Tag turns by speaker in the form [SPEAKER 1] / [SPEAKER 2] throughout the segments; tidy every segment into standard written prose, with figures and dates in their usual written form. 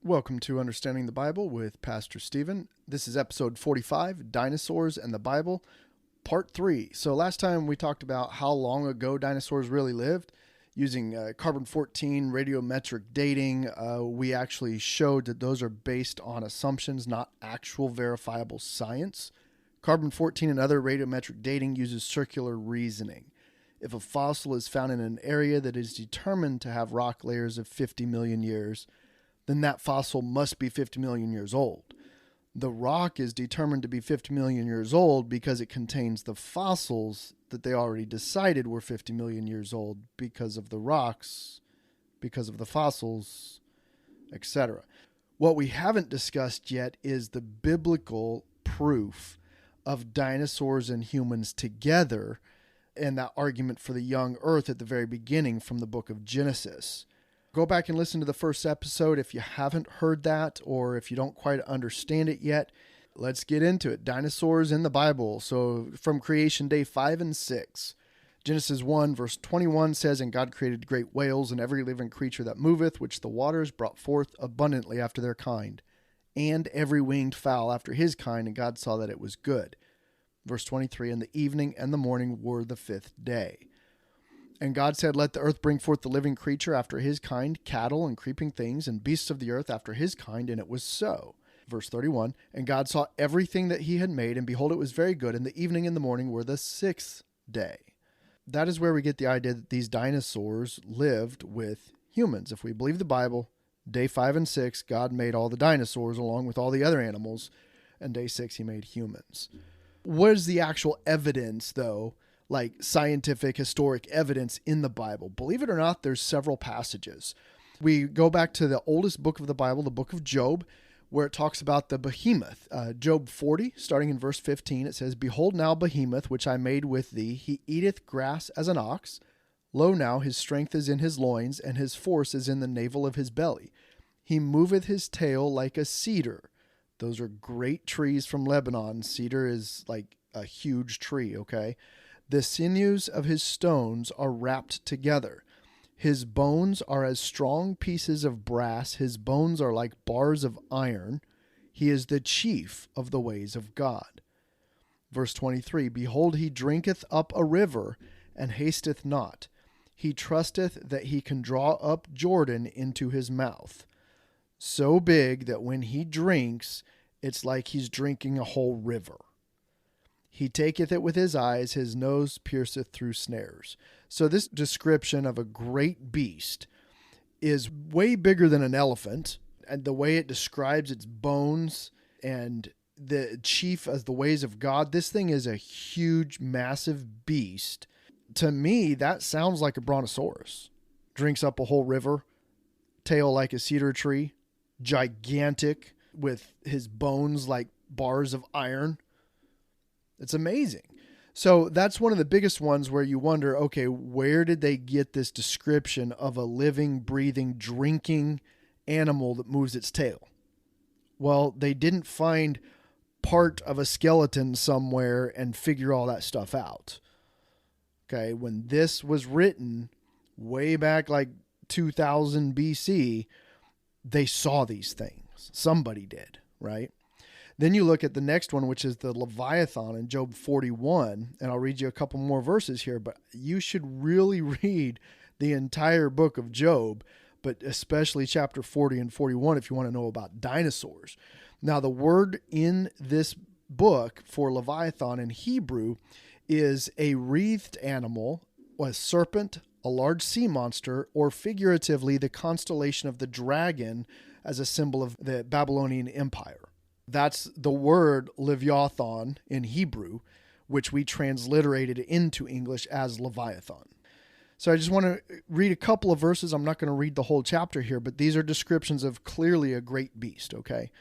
[SPEAKER 1] Welcome to Understanding the Bible with Pastor Stephen. This is episode 45, Dinosaurs and the Bible, part 3. So last time we talked about how long ago dinosaurs really lived using carbon-14 radiometric dating. We actually showed that those are based on assumptions, not actual verifiable science. Carbon-14 and other radiometric dating uses circular reasoning. If a fossil is found in an area that is determined to have rock layers of 50 million years, then that fossil must be 50 million years old. The rock is determined to be 50 million years old because it contains the fossils that they already decided were 50 million years old because of the rocks, because of the fossils, etc. What we haven't discussed yet is the biblical proof of dinosaurs and humans together and that argument for the young earth at the very beginning from the book of Genesis. Go back and listen to the first episode if you haven't heard that or if you don't quite understand it yet. Let's get into it. Dinosaurs in the Bible. So from creation day 5 and 6. Genesis 1 verse 21 says, "And God created great whales and every living creature that moveth, which the waters brought forth abundantly after their kind, and every winged fowl after his kind, and God saw that it was good." Verse 23, "And the evening and the morning were the 5th day. And God said, Let the earth bring forth the living creature after his kind, cattle and creeping things, and beasts of the earth after his kind, and it was so." Verse 31, "And God saw everything that he had made, and behold, it was very good, and the evening and the morning were the 6th day. That is where we get the idea that these dinosaurs lived with humans. If we believe the Bible, day 5 and 6, God made all the dinosaurs along with all the other animals, and day 6, he made humans. What is the actual evidence, though? Like scientific, historic evidence in the Bible. Believe it or not, there's several passages. We go back to the oldest book of the Bible, the book of Job, where it talks about the behemoth. Job 40, starting in verse 15, it says, "Behold now behemoth, which I made with thee. He eateth grass as an ox. Lo now, his strength is in his loins, and his force is in the navel of his belly. He moveth his tail like a cedar." Those are great trees from Lebanon. Cedar is like a huge tree, okay? "The sinews of his stones are wrapped together. His bones are as strong pieces of brass. His bones are like bars of iron. He is the chief of the ways of God." Verse 23, "Behold, he drinketh up a river, and hasteth not. He trusteth that he can draw up Jordan into his mouth. So big that when he drinks, it's like he's drinking a whole river. He taketh it with his eyes, his nose pierceth through snares." So this description of a great beast is way bigger than an elephant. And the way it describes its bones and the chief as the ways of God, this thing is a huge, massive beast. To me, that sounds like a brontosaurus. Drinks up a whole river, tail like a cedar tree, gigantic with his bones like bars of iron. It's amazing. So that's one of the biggest ones where you wonder, okay, where did they get this description of a living, breathing, drinking animal that moves its tail? Well, they didn't find part of a skeleton somewhere and figure all that stuff out. Okay, when this was written way back like 2000 BC, they saw these things. Somebody did, right? Then you look at the next one, which is the Leviathan in Job 41, and I'll read you a couple more verses here, but you should really read the entire book of Job, but especially chapter 40 and 41 if you want to know about dinosaurs. Now, the word in this book for Leviathan in Hebrew is a wreathed animal, a serpent, a large sea monster, or figuratively the constellation of the dragon as a symbol of the Babylonian Empire. That's the word Leviathan in Hebrew, which we transliterated into English as Leviathan. So I just want to read a couple of verses. I'm not going to read the whole chapter here, but these are descriptions of clearly a great beast, okay?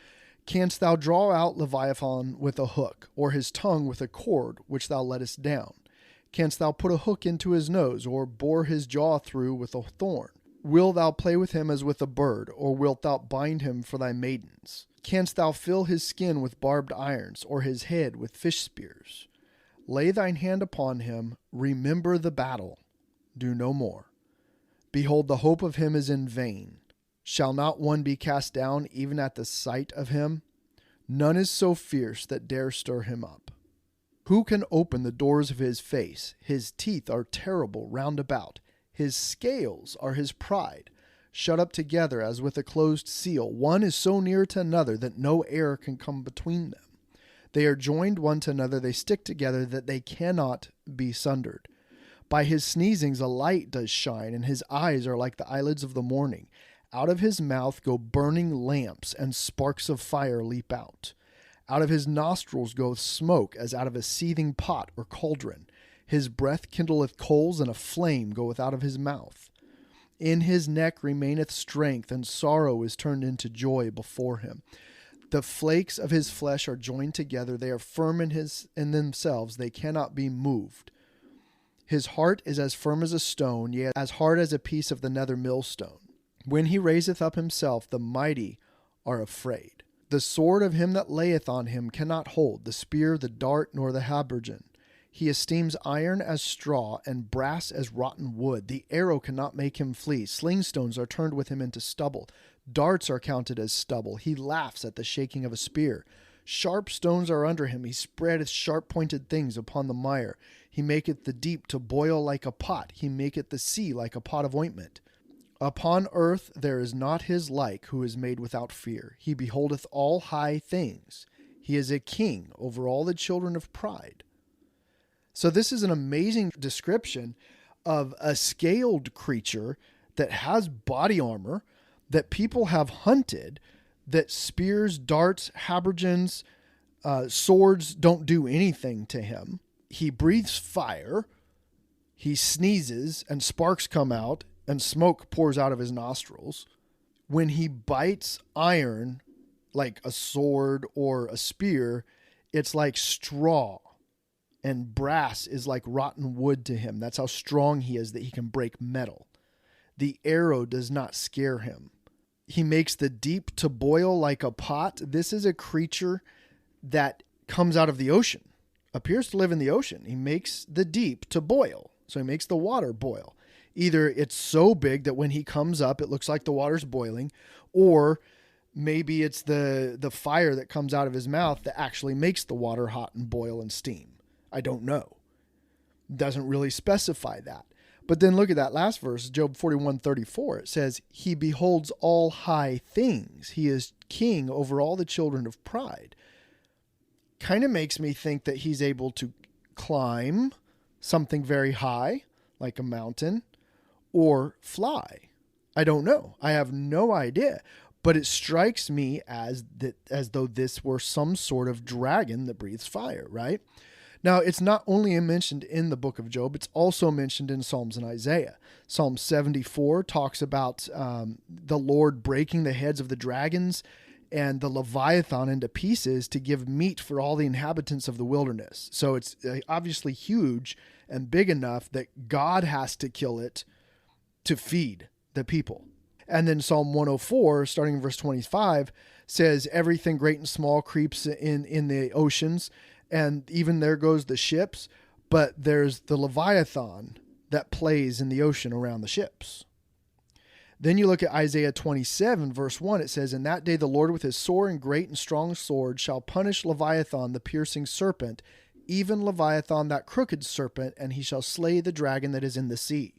[SPEAKER 1] "Canst thou draw out Leviathan with a hook, or his tongue with a cord which thou lettest down? Canst thou put a hook into his nose, or bore his jaw through with a thorn? Wilt thou play with him as with a bird, or wilt thou bind him for thy maidens? Canst thou fill his skin with barbed irons, or his head with fish spears? Lay thine hand upon him, remember the battle, do no more. Behold, the hope of him is in vain. Shall not one be cast down even at the sight of him? None is so fierce that dare stir him up. Who can open the doors of his face? His teeth are terrible round about. His scales are his pride, shut up together as with a closed seal. One is so near to another that no air can come between them. They are joined one to another, they stick together, that they cannot be sundered. By his sneezings a light does shine, and his eyes are like the eyelids of the morning. Out of his mouth go burning lamps, and sparks of fire leap out. Out of his nostrils goeth smoke, as out of a seething pot or cauldron. His breath kindleth coals, and a flame goeth out of his mouth. In his neck remaineth strength, and sorrow is turned into joy before him. The flakes of his flesh are joined together, they are firm in themselves, they cannot be moved. His heart is as firm as a stone, yea, as hard as a piece of the nether millstone. When he raiseth up himself, the mighty are afraid. The sword of him that layeth on him cannot hold, the spear, the dart, nor the habergeon. He esteems iron as straw, and brass as rotten wood. The arrow cannot make him flee. Slingstones are turned with him into stubble. Darts are counted as stubble. He laughs at the shaking of a spear. Sharp stones are under him. He spreadeth sharp-pointed things upon the mire. He maketh the deep to boil like a pot. He maketh the sea like a pot of ointment. Upon earth there is not his like who is made without fear. He beholdeth all high things. He is a king over all the children of pride. So this is an amazing description of a scaled creature that has body armor, that people have hunted, that spears, darts, habergeons, swords don't do anything to him. He breathes fire. He sneezes and sparks come out and smoke pours out of his nostrils. When he bites iron, like a sword or a spear, it's like straw, and brass is like rotten wood to him. That's how strong he is, that he can break metal. The arrow does not scare him. He makes the deep to boil like a pot. This is a creature that comes out of the ocean, appears to live in the ocean. He makes the deep to boil. So he makes the water boil. Either it's so big that when he comes up, it looks like the water's boiling, or maybe it's the fire that comes out of his mouth that actually makes the water hot and boil and steam. I don't know. Doesn't really specify that. But then look at that last verse, Job 41:34. It says, he beholds all high things. He is king over all the children of pride. Kind of makes me think that he's able to climb something very high, like a mountain, or fly. I don't know. I have no idea. But it strikes me as though this were some sort of dragon that breathes fire, right? Now, it's not only mentioned in the book of Job, it's also mentioned in Psalms and Isaiah. Psalm 74 talks about the Lord breaking the heads of the dragons and the Leviathan into pieces to give meat for all the inhabitants of the wilderness. So it's obviously huge and big enough that God has to kill it to feed the people. And then Psalm 104, starting in verse 25, says everything great and small creeps in the oceans, and even there goes the ships, but there's the Leviathan that plays in the ocean around the ships. Then you look at Isaiah 27, verse 1, it says, in that day the Lord with his sore and great and strong sword shall punish Leviathan, the piercing serpent, even Leviathan, that crooked serpent, and he shall slay the dragon that is in the sea.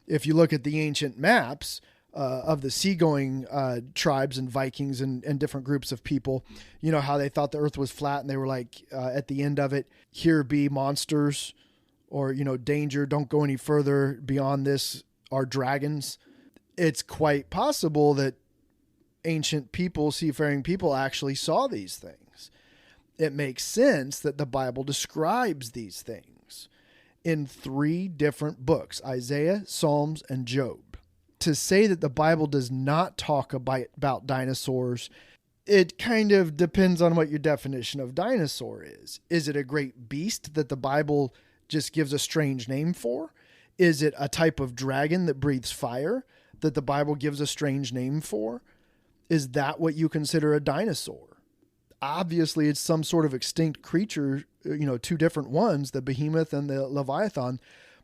[SPEAKER 1] If you look at the ancient maps of the seagoing tribes and Vikings and different groups of people, you know how they thought the earth was flat and they were like, at the end of it, here be monsters, or, danger, don't go any further beyond this, are dragons. It's quite possible that ancient people, seafaring people, actually saw these things. It makes sense that the Bible describes these things in 3 different books, Isaiah, Psalms, and Job. To say that the Bible does not talk about dinosaurs, it kind of depends on what your definition of dinosaur is. Is it a great beast that the Bible just gives a strange name for? Is it a type of dragon that breathes fire that the Bible gives a strange name for? Is that what you consider a dinosaur? Obviously, it's some sort of extinct creature, 2 different ones, the behemoth and the Leviathan.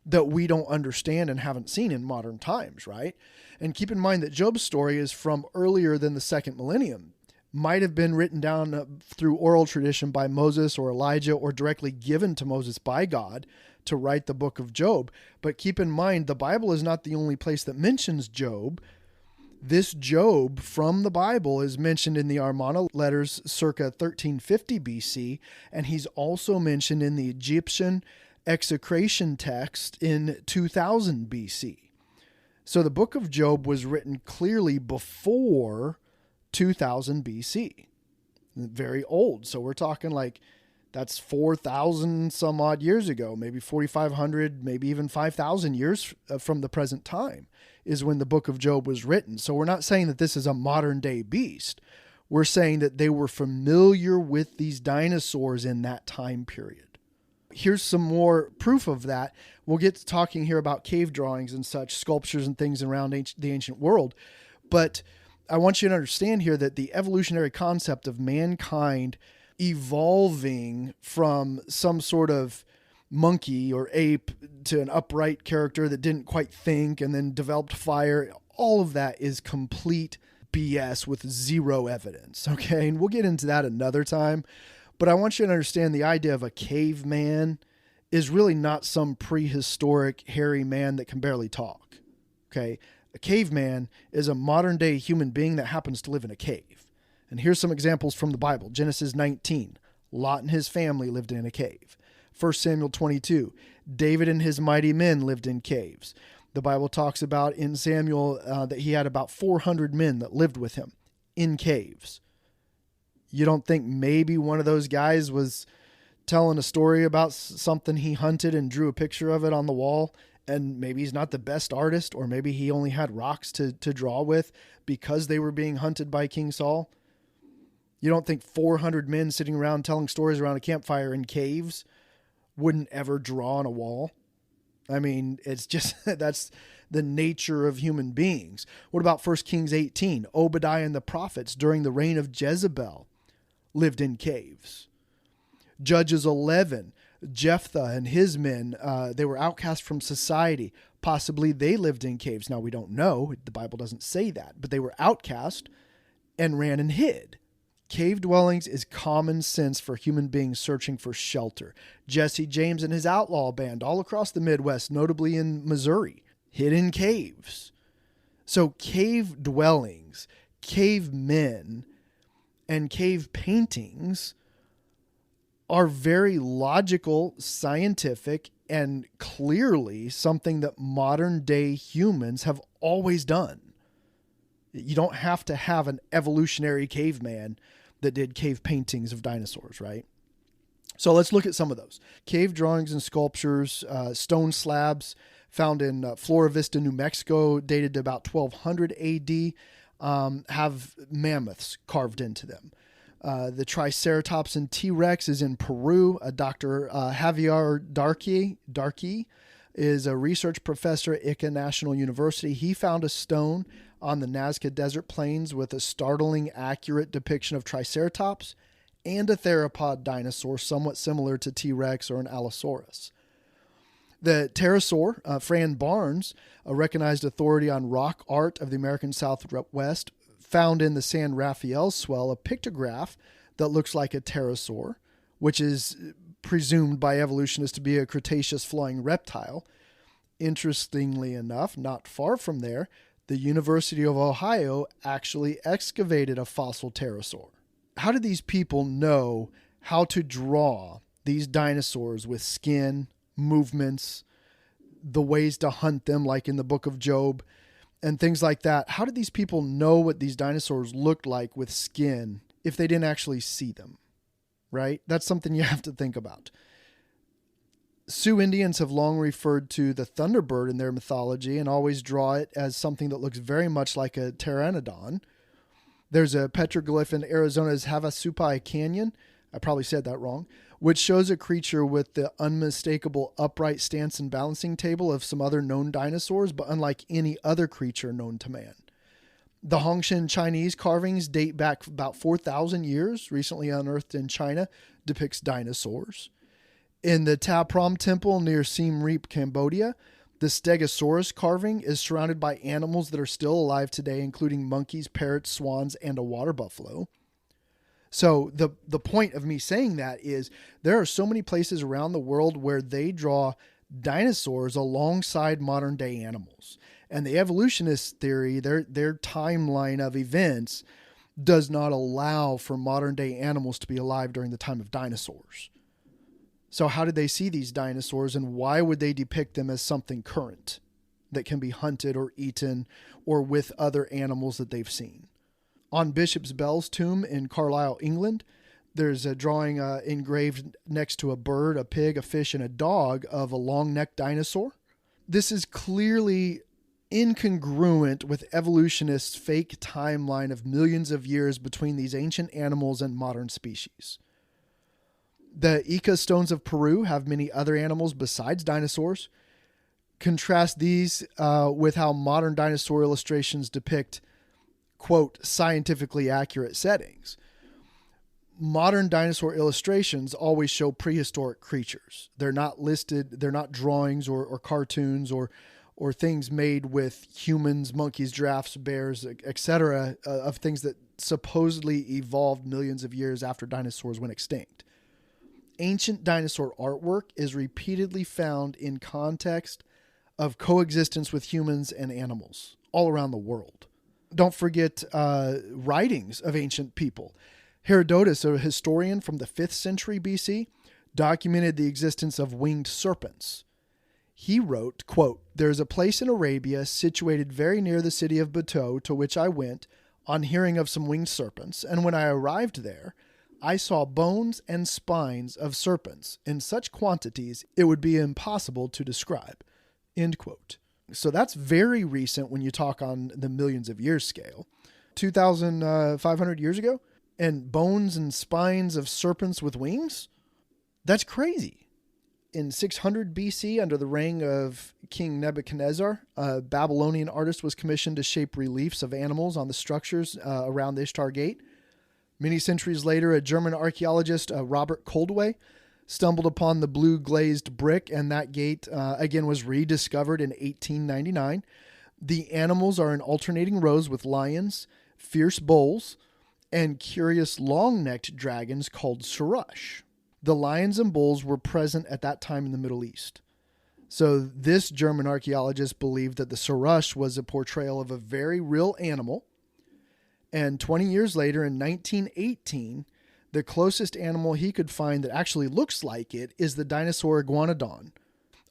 [SPEAKER 1] that we don't understand and haven't seen in modern times, right? And keep in mind that Job's story is from earlier than the second millennium. Might have been written down through oral tradition by Moses or Elijah, or directly given to Moses by God to write the book of Job. But keep in mind, the Bible is not the only place that mentions Job. This Job from the Bible is mentioned in the Amarna letters circa 1350 BC, and he's also mentioned in the Egyptian execration text in 2000 BC. So the book of Job was written clearly before 2000 BC. Very old. So we're talking like that's 4,000 some odd years ago, maybe 4,500, maybe even 5,000 years from the present time is when the book of Job was written. So we're not saying that this is a modern day beast. We're saying that they were familiar with these dinosaurs in that time period. Here's some more proof of that. We'll get to talking here about cave drawings and such, sculptures and things around the ancient world. But I want you to understand here that the evolutionary concept of mankind evolving from some sort of monkey or ape to an upright character that didn't quite think and then developed fire, all of that is complete BS with zero evidence. Okay. And we'll get into that another time. But I want you to understand the idea of a caveman is really not some prehistoric hairy man that can barely talk. Okay. A caveman is a modern day human being that happens to live in a cave. And here's some examples from the Bible. Genesis 19, Lot and his family lived in a cave. 1 Samuel 22, David and his mighty men lived in caves. The Bible talks about in Samuel that he had about 400 men that lived with him in caves. You don't think maybe one of those guys was telling a story about something he hunted and drew a picture of it on the wall, and maybe he's not the best artist, or maybe he only had rocks to draw with because they were being hunted by King Saul? You don't think 400 men sitting around telling stories around a campfire in caves wouldn't ever draw on a wall? I mean, it's just, that's the nature of human beings. What about 1 Kings 18? Obadiah and the prophets during the reign of Jezebel lived in caves. Judges 11, Jephthah and his men, they were outcast from society. Possibly they lived in caves. Now, we don't know. The Bible doesn't say that. But they were outcast and ran and hid. Cave dwellings is common sense for human beings searching for shelter. Jesse James and his outlaw band all across the Midwest, notably in Missouri, hid in caves. So cave dwellings, cave men, and cave paintings are very logical, scientific, and clearly something that modern day humans have always done. You don't have to have an evolutionary caveman that did cave paintings of dinosaurs, right? So let's look at some of those. Cave drawings and sculptures, stone slabs found in Flora Vista, New Mexico, dated to about 1200 AD, have mammoths carved into them. The Triceratops and T-Rex is in Peru. Dr. Javier Darky is a research professor at Ica National University. He found a stone on the Nazca Desert Plains with a startling accurate depiction of Triceratops and a theropod dinosaur somewhat similar to T-Rex or an Allosaurus. The pterosaur, Fran Barnes, a recognized authority on rock art of the American Southwest, found in the San Rafael swell a pictograph that looks like a pterosaur, which is presumed by evolutionists to be a Cretaceous flying reptile. Interestingly enough, not far from there, the University of Ohio actually excavated a fossil pterosaur. How did these people know how to draw these dinosaurs with skin, movements, the ways to hunt them, like in the book of Job, and things like that? How did these people know what these dinosaurs looked like with skin if they didn't actually see them, right? That's something you have to think about. Sioux Indians have long referred to the thunderbird in their mythology and always draw it as something that looks very much like a pteranodon. There's a petroglyph in Arizona's Havasupai Canyon, I probably said that wrong, which shows a creature with the unmistakable upright stance and balancing table of some other known dinosaurs, but unlike any other creature known to man. The Hongshan Chinese carvings date back about 4,000 years, recently unearthed in China, depicts dinosaurs. In the Ta Prohm Temple near Siem Reap, Cambodia, the Stegosaurus carving is surrounded by animals that are still alive today, including monkeys, parrots, swans, and a water buffalo. So the point of me saying that is there are so many places around the world where they draw dinosaurs alongside modern day animals. And the evolutionist theory, their timeline of events does not allow for modern day animals to be alive during the time of dinosaurs. So how did they see these dinosaurs, and why would they depict them as something current that can be hunted or eaten or with other animals that they've seen? On Bishop's Bell's tomb in Carlisle, England, there's a drawing engraved next to a bird, a pig, a fish, and a dog of a long-necked dinosaur. This is clearly incongruent with evolutionists' fake timeline of millions of years between these ancient animals and modern species. The Ica stones of Peru have many other animals besides dinosaurs. Contrast these with how modern dinosaur illustrations depict, quote, scientifically accurate settings. Modern dinosaur illustrations always show prehistoric creatures. They're not listed, they're not drawings or cartoons or things made with humans, monkeys, giraffes, bears, etc., of things that supposedly evolved millions of years after dinosaurs went extinct. Ancient dinosaur artwork is repeatedly found in context of coexistence with humans and animals all around the world. Don't forget writings of ancient people. Herodotus, a historian from the 5th century BC, documented the existence of winged serpents. He wrote, quote, "There is a place in Arabia situated very near the city of Bateau, to which I went on hearing of some winged serpents, and when I arrived there, I saw bones and spines of serpents in such quantities it would be impossible to describe." End quote. So that's very recent when you talk on the millions of years scale. 2,500 years ago? And bones and spines of serpents with wings? That's crazy. In 600 BC, under the reign of King Nebuchadnezzar, a Babylonian artist was commissioned to shape reliefs of animals on the structures around the Ishtar Gate. Many centuries later, a German archaeologist, Robert Koldewey, stumbled upon the blue glazed brick, and that gate again was rediscovered in 1899. The animals are in alternating rows with lions, fierce bulls, and curious long-necked dragons called sarush. The lions and bulls were present at that time in the Middle East. So this German archaeologist believed that the sarush was a portrayal of a very real animal. And 20 years later, in 1918, the closest animal he could find that actually looks like it is the dinosaur iguanodon.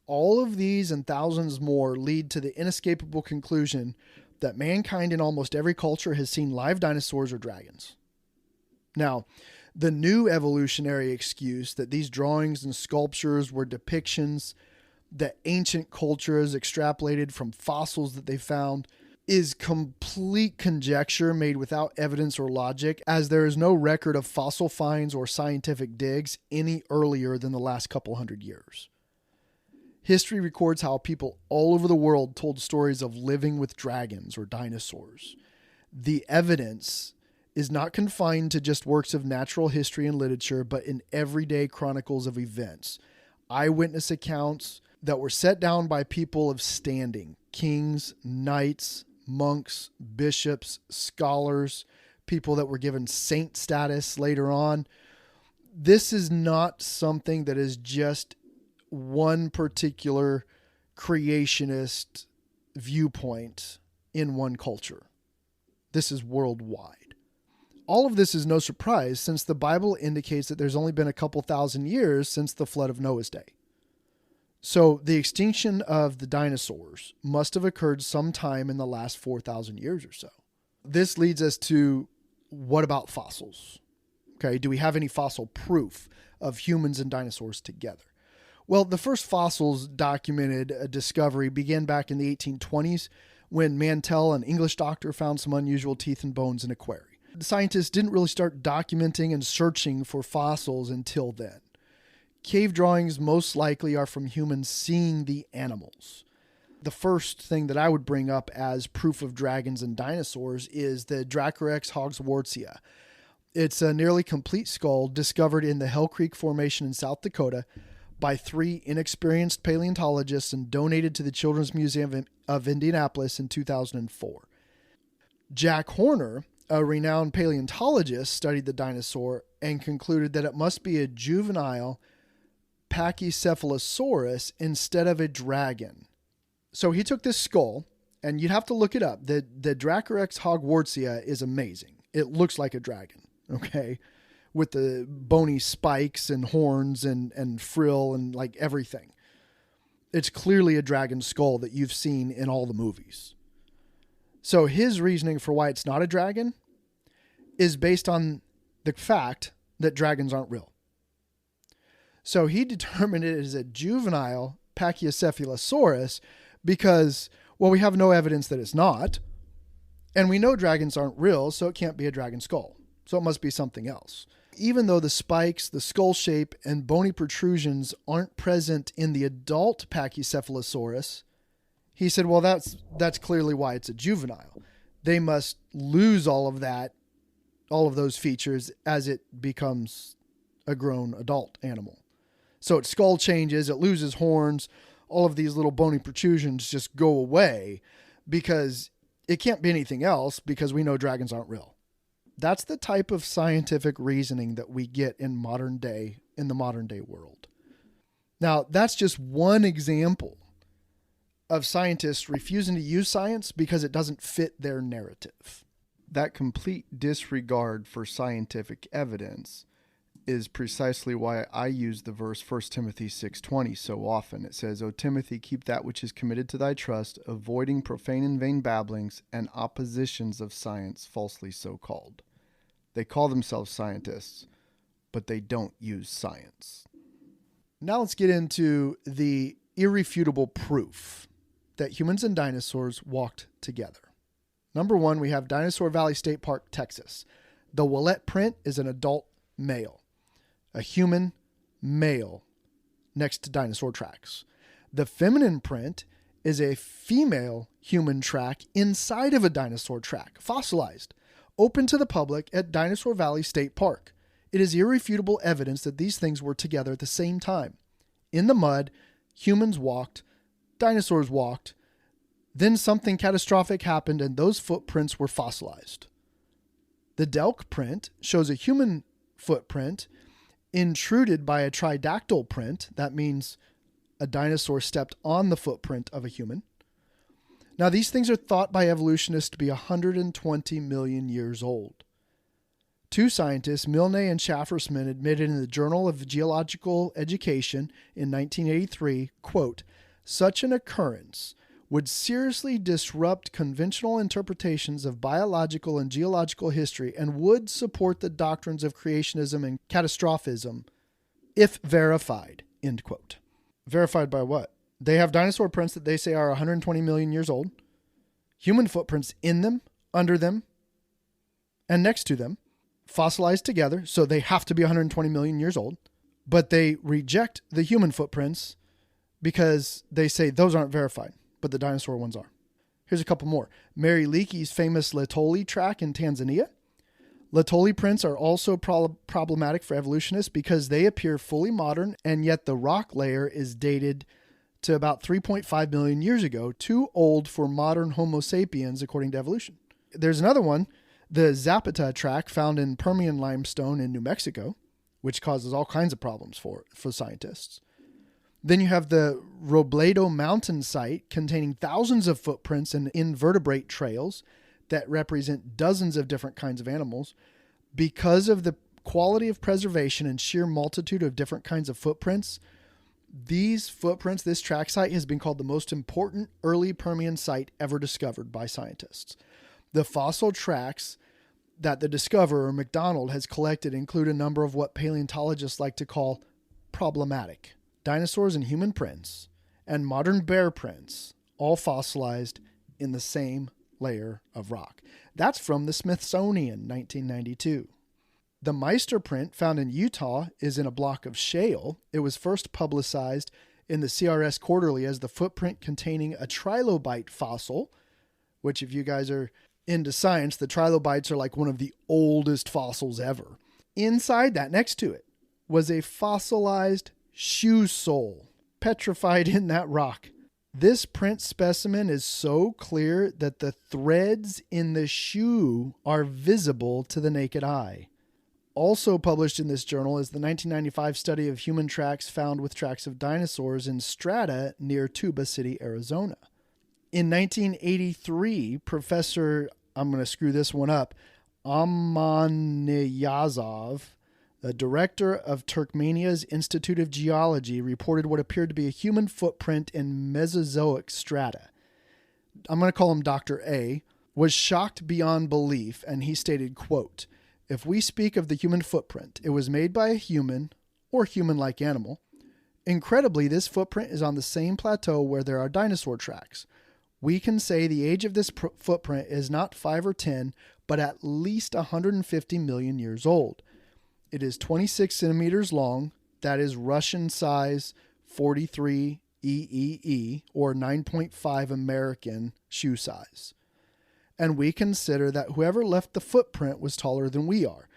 [SPEAKER 1] All of these and thousands more lead to the inescapable conclusion that mankind in almost every culture has seen live dinosaurs or dragons. Now, the new evolutionary excuse that these drawings and sculptures were depictions that ancient cultures extrapolated from fossils that they found is complete conjecture made without evidence or logic, as there is no record of fossil finds or scientific digs any earlier than the last couple hundred years. History records how people all over the world told stories of living with dragons or dinosaurs. The evidence is not confined to just works of natural history and literature, but in everyday chronicles of events. Eyewitness accounts that were set down by people of standing, kings, knights, monks, bishops, scholars, people that were given saint status later on. This is not something that is just one particular creationist viewpoint in one culture. This is worldwide. All of this is no surprise, since the Bible indicates that there's only been a couple thousand years since the flood of Noah's day. So the extinction of the dinosaurs must have occurred sometime in the last 4,000 years or so. This leads us to, what about fossils? Okay, do we have any fossil proof of humans and dinosaurs together? Well, the first fossils documented discovery began back in the 1820s when Mantell, an English doctor, found some unusual teeth and bones in a quarry. The scientists didn't really start documenting and searching for fossils until then. Cave drawings most likely are from humans seeing the animals. The first thing that I would bring up as proof of dragons and dinosaurs is the Dracorex hogswartzia. It's a nearly complete skull discovered in the Hell Creek Formation in South Dakota by 3 inexperienced paleontologists and donated to the Children's Museum of Indianapolis in 2004. Jack Horner, a renowned paleontologist, studied the dinosaur and concluded that it must be a juvenile Pachycephalosaurus instead of a dragon. So he took this skull, and you'd have to look it up. The Dracorex hogwartsia is amazing. It looks like a dragon, okay? With the bony spikes and horns and frill and like everything. It's clearly a dragon skull that you've seen in all the movies. So his reasoning for why it's not a dragon is based on the fact that dragons aren't real. So he determined it as a juvenile Pachycephalosaurus because, well, we have no evidence that it's not. And we know dragons aren't real, so it can't be a dragon skull. So it must be something else. Even though the spikes, the skull shape, and bony protrusions aren't present in the adult Pachycephalosaurus, he said, well, that's clearly why it's a juvenile. They must lose all of that, all of those features as it becomes a grown adult animal. So its skull changes, it loses horns, all of these little bony protrusions just go away because it can't be anything else because we know dragons aren't real. That's the type of scientific reasoning that we get in the modern day world. Now, that's just one example of scientists refusing to use science because it doesn't fit their narrative. That complete disregard for scientific evidence is precisely why I use the verse 1 Timothy 6:20 so often. It says, O Timothy, keep that which is committed to thy trust, avoiding profane and vain babblings and oppositions of science falsely so called. They call themselves scientists, but they don't use science. Now let's get into the irrefutable proof that humans and dinosaurs walked together. Number one, we have Dinosaur Valley State Park, Texas. The Willette print is an adult male, a human male next to dinosaur tracks. The feminine print is a female human track inside of a dinosaur track, fossilized, open to the public at Dinosaur Valley State Park. It is irrefutable evidence that these things were together at the same time. In the mud, humans walked, dinosaurs walked, then something catastrophic happened and those footprints were fossilized. The Delk print shows a human footprint intruded by a tridactyl print. That means a dinosaur stepped on the footprint of a human. Now, these things are thought by evolutionists to be 120 million years old. Two scientists, Milne and Schaffersman, admitted in the Journal of Geological Education in 1983, quote, such an occurrence would seriously disrupt conventional interpretations of biological and geological history and would support the doctrines of creationism and catastrophism if verified, end quote. Verified by what? They have dinosaur prints that they say are 120 million years old, human footprints in them, under them, and next to them, fossilized together, so they have to be 120 million years old, but they reject the human footprints because they say those aren't verified, but the dinosaur ones are. Here's a couple more. Mary Leakey's famous Latoli track in Tanzania. Latoli prints are also problematic for evolutionists because they appear fully modern, and yet the rock layer is dated to about 3.5 million years ago, too old for modern Homo sapiens, according to evolution. There's another one, the Zapata track found in Permian limestone in New Mexico, which causes all kinds of problems for scientists. Then you have the Robledo mountain site containing thousands of footprints and invertebrate trails that represent dozens of different kinds of animals. Because of the quality of preservation and sheer multitude of different kinds of footprints, these footprints, this track site has been called the most important early Permian site ever discovered by scientists. The fossil tracks that the discoverer, McDonald, has collected include a number of what paleontologists like to call problematic dinosaurs and human prints, and modern bear prints, all fossilized in the same layer of rock. That's from the Smithsonian, 1992. The Meister print found in Utah is in a block of shale. It was first publicized in the CRS Quarterly as the footprint containing a trilobite fossil, which if you guys are into science, the trilobites are like one of the oldest fossils ever. Inside that, next to it, was a fossilized shoe sole petrified in that rock. This print specimen is so clear that the threads in the shoe are visible to the naked eye. Also published in this journal is the 1995 study of human tracks found with tracks of dinosaurs in strata near Tuba City, Arizona. In 1983, Professor, I'm going to screw this one up, Amaniyazov, the director of Turkmenia's Institute of Geology, reported what appeared to be a human footprint in Mesozoic strata. I'm going to call him Dr. A, was shocked beyond belief, and he stated, quote, "If we speak of the human footprint, it was made by a human or human-like animal. Incredibly, this footprint is on the same plateau where there are dinosaur tracks. We can say the age of this footprint is not 5 or 10, but at least 150 million years old. It is 26 centimeters long, that is Russian size 43 EEE, or 9.5 American shoe size. And we consider that whoever left the footprint was taller than we are.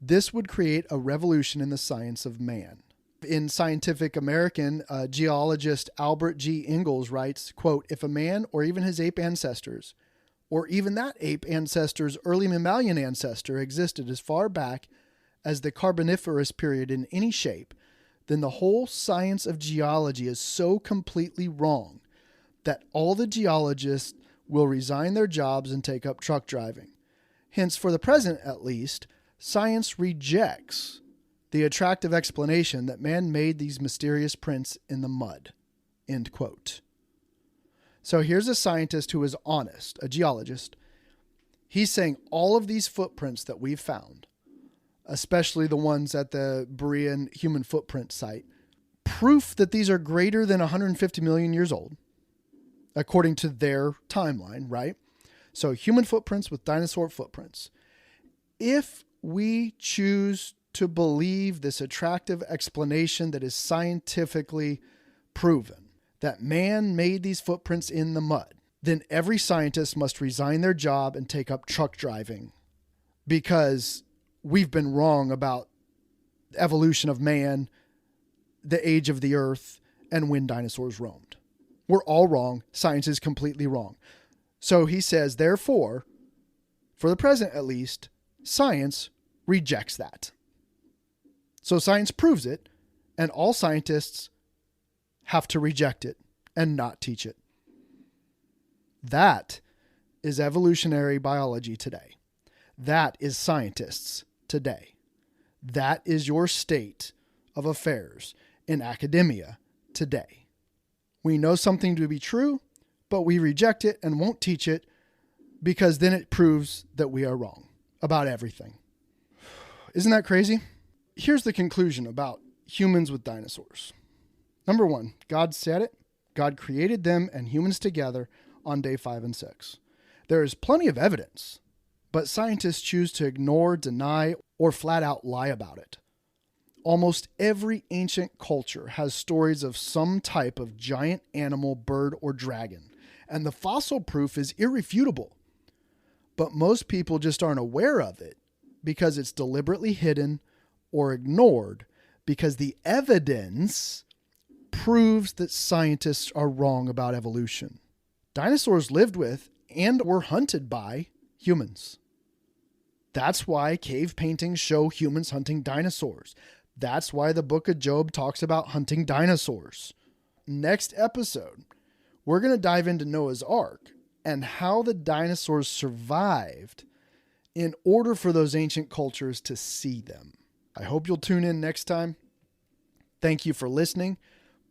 [SPEAKER 1] This would create a revolution in the science of man." In Scientific American, geologist Albert G. Ingalls writes, quote, "If a man or even his ape ancestors, or even that ape ancestor's early mammalian ancestor existed as far back as the Carboniferous period in any shape, then the whole science of geology is so completely wrong that all the geologists will resign their jobs and take up truck driving. Hence, for the present at least, science rejects the attractive explanation that man made these mysterious prints in the mud." End quote. So here's a scientist who is honest, a geologist. He's saying all of these footprints that we've found, especially the ones at the Berean human footprint site, proof that these are greater than 150 million years old, according to their timeline, right? So human footprints with dinosaur footprints. If we choose to believe this attractive explanation that is scientifically proven, that man made these footprints in the mud, then every scientist must resign their job and take up truck driving, because we've been wrong about the evolution of man, the age of the earth, and when dinosaurs roamed. We're all wrong. Science is completely wrong. So he says, therefore, for the present at least, science rejects that. So science proves it, and all scientists have to reject it and not teach it. That is evolutionary biology today. That is scientists today. That is your state of affairs in academia today. We know something to be true, but we reject it and won't teach it because then it proves that we are wrong about everything. Isn't that crazy? Here's the conclusion about humans with dinosaurs. Number one, God said it. God created them and humans together on day 5 and 6. There is plenty of evidence, but scientists choose to ignore, deny, or flat out lie about it. Almost every ancient culture has stories of some type of giant animal, bird, or dragon, and the fossil proof is irrefutable. But most people just aren't aware of it because it's deliberately hidden or ignored because the evidence proves that scientists are wrong about evolution. Dinosaurs lived with and were hunted by humans. That's why cave paintings show humans hunting dinosaurs. That's why the book of Job talks about hunting dinosaurs. Next episode, we're going to dive into Noah's Ark and how the dinosaurs survived in order for those ancient cultures to see them. I hope you'll tune in next time. Thank you for listening.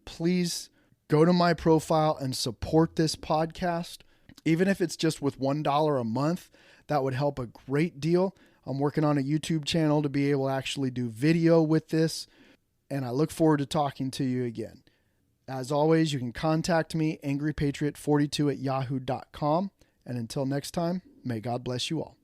[SPEAKER 1] Please go to my profile and support this podcast. Even if it's just with $1 a month, that would help a great deal. I'm working on a YouTube channel to be able to actually do video with this, and I look forward to talking to you again. As always, you can contact me, angrypatriot42@yahoo.com. And until next time, may God bless you all.